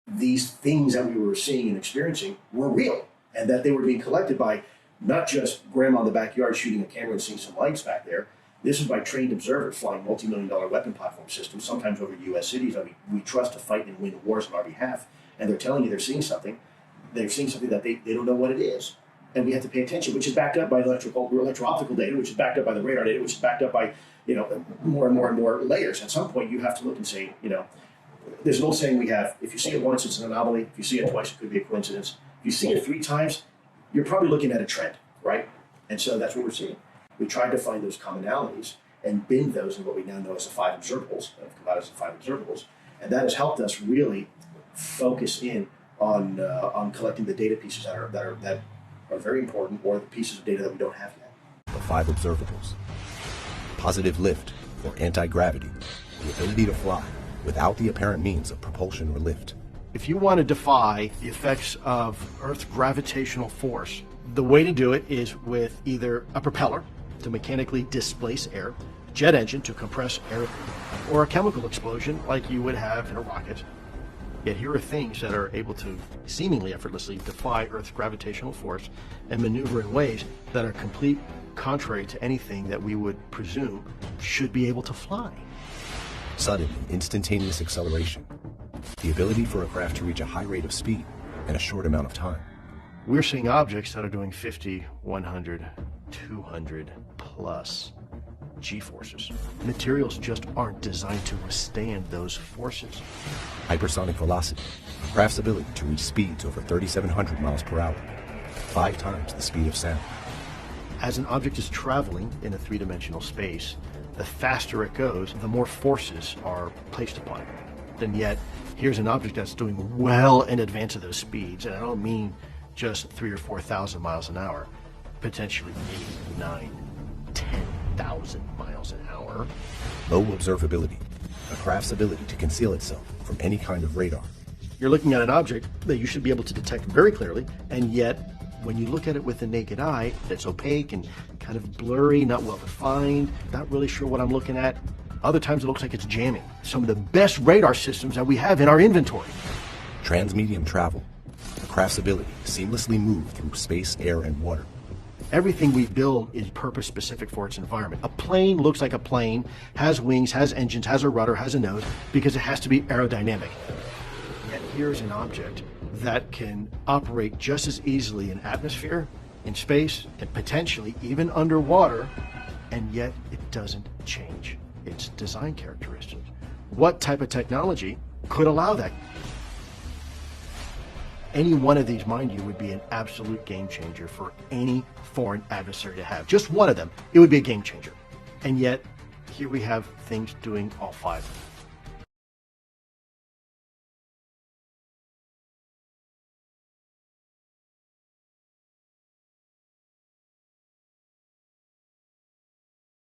these things that we were seeing and experiencing were real, and that they were being collected by not just grandma in the backyard shooting a camera and seeing some lights back there. This is by trained observers flying multi-million-dollar weapon platform systems, sometimes over U.S. cities that we trust to fight and win wars on our behalf. And they're telling you they're seeing something. They're seeing something that they don't know what it is. And we have to pay attention, which is backed up by electro-optical data, which is backed up by the radar data, which is backed up by, more and more and more layers. At some point, you have to look and say, there's an old saying we have: if you see it once, it's an anomaly. If you see it twice, it could be a coincidence. If you see it 3 times, you're probably looking at a trend, right? And so that's what we're seeing. We tried to find those commonalities and bin those in what we now know as the 5 observables, that have come out as the 5 observables. And that has helped us really focus in on collecting the data pieces that are very important, or the pieces of data that we don't have yet. The 5 observables: positive lift or anti-gravity, the ability to fly without the apparent means of propulsion or lift. If you want to defy the effects of Earth's gravitational force, the way to do it is with either a propeller to mechanically displace air, jet engine to compress air, or a chemical explosion like you would have in a rocket. Yet here are things that are able to seemingly effortlessly defy Earth's gravitational force and maneuver in ways that are complete contrary to anything that we would presume should be able to fly. Sudden and instantaneous acceleration, the ability for a craft to reach a high rate of speed in a short amount of time. We're seeing objects that are doing 50, 100, 200 plus G-forces. Materials just aren't designed to withstand those forces. Hypersonic velocity, a craft's ability to reach speeds over 3,700 miles per hour, 5 times the speed of sound. As an object is traveling in a 3-dimensional space, the faster it goes, the more forces are placed upon it. And yet, here's an object that's doing well in advance of those speeds, and I don't mean just 3,000 or 4,000 miles an hour, potentially 8, 9, 10,000 miles an hour. Low observability, a craft's ability to conceal itself from any kind of radar. You're looking at an object that you should be able to detect very clearly, and yet when you look at it with the naked eye, it's opaque and kind of blurry, not well defined, not really sure what I'm looking at. Other times it looks like it's jamming. Some of the best radar systems that we have in our inventory. Transmedium travel, a craft's ability to seamlessly move through space, air, and water. Everything we build is purpose-specific for its environment. A plane looks like a plane, has wings, has engines, has a rudder, has a nose, because it has to be aerodynamic. Yet here's an object that can operate just as easily in atmosphere, in space, and potentially even underwater, and yet it doesn't change its design characteristics. What type of technology could allow that? Any one of these, mind you, would be an absolute game changer for any foreign adversary to have. Just one of them, it would be a game changer. And yet, here we have things doing all 5.